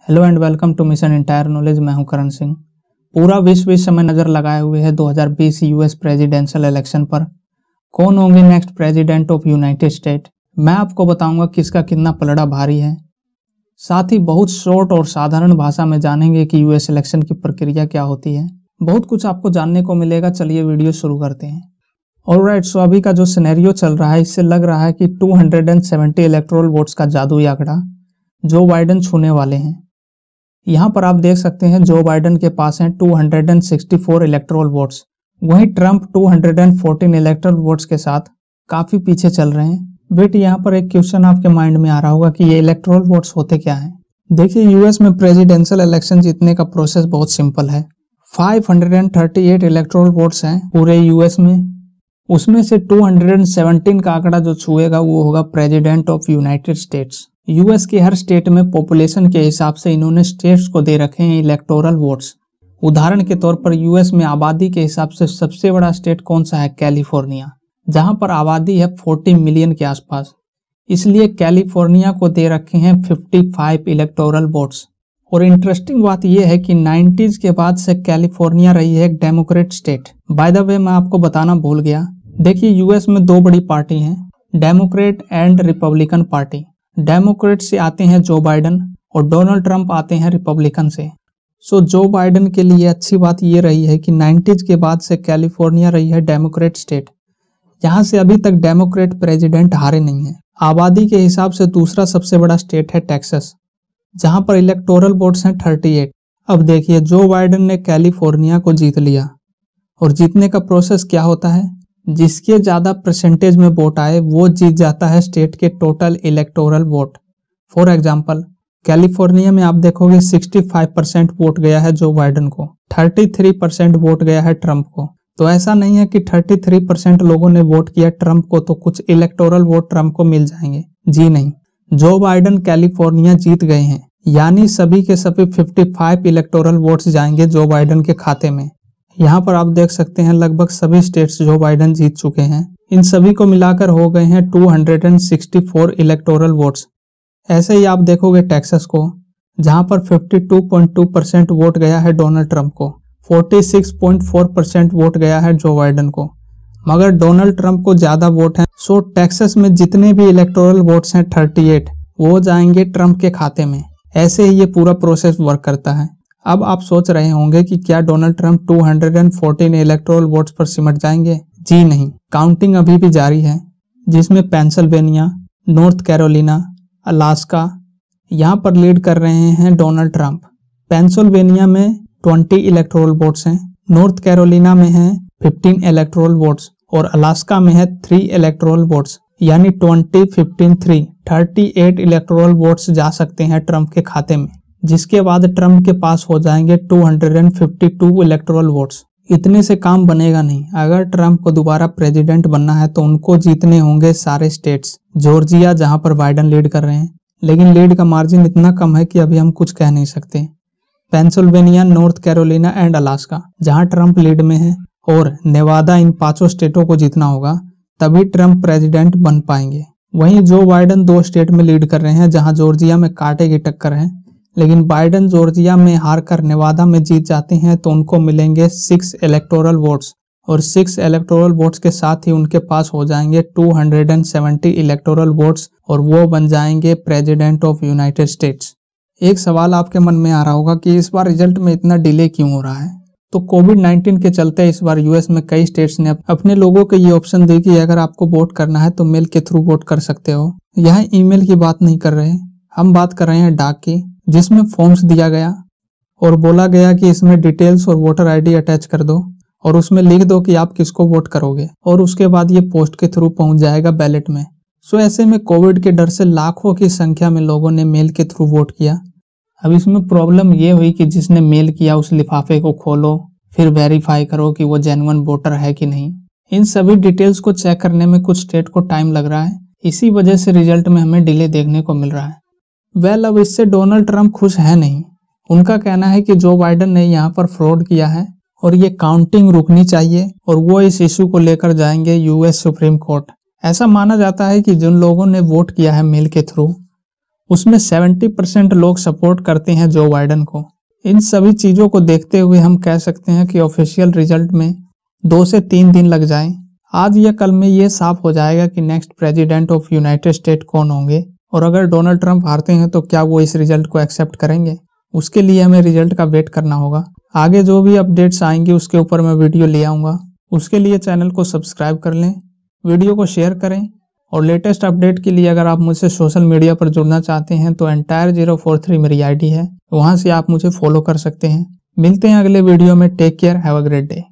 Hello and welcome to Mission Entire Knowledge. मैं हूं करण सिंह। पूरा विश्व इस समय नजर लगाए हुए है 2020 यूएस प्रेसिडेंशियल इलेक्शन पर। कौन होंगे next president of United state. मैं आपको बताऊंगा किसका कितना पलड़ा भारी है। साथ ही बहुत शॉर्ट और साधारण भाषा में जानेंगे कि यूएस इलेक्शन की प्रक्रिया क्या होती है। बहुत कुछ आपको जानने को मिलेगा। चलिए वीडियो शुरू करते हैं। ऑलराइट, सो अभी का जो सिनेरियो चल रहा है इससे लग रहा है कि 270 इलेक्टोरल वोट्स का जादुई आंकड़ा जो बाइडेन छूने वाले हैं। यहाँ पर आप देख सकते हैं जो बाइडेन के पास हैं 264 इलेक्टोरल वोट्स, वहीं ट्रंप 214 इलेक्टोरल वोट्स के साथ काफी पीछे चल रहे हैं। वेट, यहाँ पर एक क्वेश्चन आपके माइंड में आ रहा होगा कि ये इलेक्टोरल वोट्स होते क्या हैं। देखिए, यूएस में प्रेसिडेंशियल इलेक्शन जीतने का प्रोसेस बहुत सिंपल है। 538 इलेक्टोरल वोट्स हैं पूरे यूएस में। उसमें से 217 का आंकड़ा जो छुएगा वो होगा president of United states. US के हर स्टेट में पॉपुलेशन के हिसाब से इन्होंने स्टेट्स को दे रखे हैं इलेक्टोरल वोट्स। उदाहरण के तौर पर यूएस में आबादी के हिसाब से सबसे बड़ा स्टेट कौन सा है? कैलिफोर्निया, जहां पर आबादी है 40 मिलियन के आसपास। इसलिए कैलिफोर्निया को दे रखे हैं 55 इलेक्टोरल वोट्स। और इंटरेस्टिंग बात यह है कि 90s के बाद से कैलिफोर्निया रही है एक Democrat state. By the way, मैं आपको बताना भूल गया। देखिए, यूएस में दो बड़ी पार्टी हैं, Democrat and Republican party. Democrat से आते हैं जो बाइडेन और डोनाल्ड ट्रंप आते हैं रिपब्लिकन से। सो जो बाइडेन के लिए अच्छी बात यह रही है कि 90s के बाद से कैलिफोर्निया रही है डेमोक्रेट स्टेट। यहाँ से अभी तक डेमोक्रेट प्रेसिडेंट हारे नहीं है। आबादी के हिसाब से दूसरा सबसे बड़ा स्टेट है टेक्सास, जहां पर इलेक्टोरल वोट्स हैं 38। अब देखिए, जो बाइडेन ने कैलिफोर्निया को जीत लिया और जीतने का प्रोसेस क्या होता है, जिसके ज्यादा परसेंटेज में वोट आए वो जीत जाता है स्टेट के total electoral vote. For example, California में आप देखोगे 65% वोट गया है जो बाइडेन को, 33% वोट गया है ट्रंप को। तो ऐसा नहीं है कि 33% लोगों ने वोट किया ट्रंप को तो कुछ इलेक्टोरल वोट ट्रंप को मिल जाएंगे। जी नहीं, जो बाइडेन कैलिफोर्निया जीत गए हैं यानी सभी के सभी 55 इलेक्टोरल वोट्स जाएंगे जो बाइडेन के खाते में। यहाँ पर आप देख सकते हैं लगभग सभी स्टेट्स जो बाइडेन जीत चुके हैं, इन सभी को मिलाकर हो गए हैं 264 इलेक्टोरल वोट्स। ऐसे ही आप देखोगे टेक्सास को, जहां पर 52.2% वोट गया है डोनाल्ड ट्रंप को, 46.4% वोट गया है जो बाइडेन को। मगर डोनाल्ड ट्रंप को ज्यादा वोट हैं, सो टेक्सास में जितने भी इलेक्टोरल वोट्स हैं 38 वो जाएंगे ट्रंप के खाते में। ऐसे ही ये पूरा प्रोसेस वर्क करता है। अब आप सोच रहे होंगे कि क्या डोनाल्ड ट्रंप 214 इलेक्टोरल वोट्स पर सिमट जाएंगे? जी नहीं, काउंटिंग अभी भी जारी है, जिसमें पेंसिल्वेनिया, नॉर्थ कैरोलिना, अलास्का यहाँ पर लीड कर रहे हैं डोनाल्ड ट्रंप। पेंसिल्वेनिया में 20 इलेक्टोरल वोट्स हैं, नॉर्थ कैरोलिना में हैं 15 इलेक्टोरल वोट्स और अलास्का में है 3 इलेक्टोरल वोट्स, यानी 20, 15, 3, 38 इलेक्टोरल वोट्स जा सकते हैं ट्रंप के खाते में, जिसके बाद ट्रंप के पास हो जाएंगे 252 इलेक्टोरल वोट्स। इतने से काम बनेगा नहीं। अगर ट्रंप को दोबारा प्रेसिडेंट बनना है तो उनको जीतने होंगे सारे स्टेट्स। जॉर्जिया, जहां पर बाइडेन लीड कर रहे हैं, लेकिन लीड का मार्जिन इतना कम है कि अभी हम कुछ कह नहीं सकते। Pennsylvania, north Carolina and Alaska, जहां ट्रंप लीड में है, और नेवादा, इन 5 स्टेटों को जीतना होगा, तभी ट्रंप प्रेसिडेंट बन पाएंगे। वहीं जो बाइडेन 2 स्टेट में लीड कर रहे हैं, जहां जॉर्जिया में कांटे की टक्कर है, लेकिन बाइडेन जॉर्जिया में हारकर नेवादा में जीत जाते हैं तो उनको मिलेंगे 6 इलेक्टोरल वोट्स और 6 इलेक्टोरल वोट्स के साथ ही उनके पास हो जाएंगे 270 इलेक्टोरल वोट्स और वो बन जाएंगे प्रेसिडेंट ऑफ यूनाइटेड स्टेट्स। एक सवाल आपके मन में आ रहा होगा कि इस बार रिजल्ट में इतना डिले क्यों हो रहा है? तो कोविड-19 के चलते इस बार यूएस में कई स्टेट्स ने अपने लोगों को ये ऑप्शन दी कि अगर आपको वोट करना है तो मेल के थ्रू वोट कर सकते हो। यहाँ ईमेल की बात नहीं कर रहे, हम बात कर रहे हैं डाक की, जिसमें फॉर्म्स दिया गया और बोला गया कि इसमें डिटेल्स और वोटर आईडी अटैच कर दो और उसमें लिख दो कि आप किसको वोट करोगे, और उसके बाद ये पोस्ट के थ्रू पहुंच जाएगा बैलेट में। सो ऐसे में कोविड के डर से लाखों की संख्या में लोगों ने मेल के थ्रू वोट किया। अब इसमें प्रॉब्लम ये हुई कि जिसने मेल किया उस लिफाफे को खोलो, फिर वेरीफाई करो कि वो जेन्युइन वोटर है कि नहीं। इन सभी डिटेल्स को चेक करने में कुछ स्टेट को टाइम लग रहा है, इसी वजह से रिजल्ट में हमें डिले देखने को मिल रहा है। अब इससे डोनाल्ड ट्रंप खुश है नहीं। उनका कहना है कि जो बाइडेन ने यहाँ पर फ्रॉड किया है और ये काउंटिंग रुकनी चाहिए और वो इस इशू को लेकर जाएंगे यूएस सुप्रीम कोर्ट। ऐसा माना जाता है कि जिन लोगों ने वोट किया है मेल के थ्रू उसमें 70% लोग सपोर्ट करते हैं जो बाइडन को। इन सभी चीजों को देखते हुए हम कह सकते हैं कि ऑफिशियल रिजल्ट में 2 से 3 दिन लग जाएं। आज या कल में ये साफ हो जाएगा कि next president of United state कौन होंगे, और अगर डोनाल्ड ट्रंप हारते हैं तो क्या वो इस रिजल्ट को एक्सेप्ट करेंगे। उसके लिए हमें रिजल्ट का वेट करना होगा। आगे जो भी अपडेट्स आएंगी उसके ऊपर मैं वीडियो ले आऊंगा। उसके लिए चैनल को सब्सक्राइब कर लें, वीडियो को शेयर करें, और लेटेस्ट अपडेट के लिए अगर आप मुझसे सोशल मीडिया पर जुड़ना चाहते हैं तो entire043 मेरी आईडी है, वहां से आप मुझे फॉलो कर सकते हैं। मिलते हैं अगले वीडियो में। Take care, have a great day.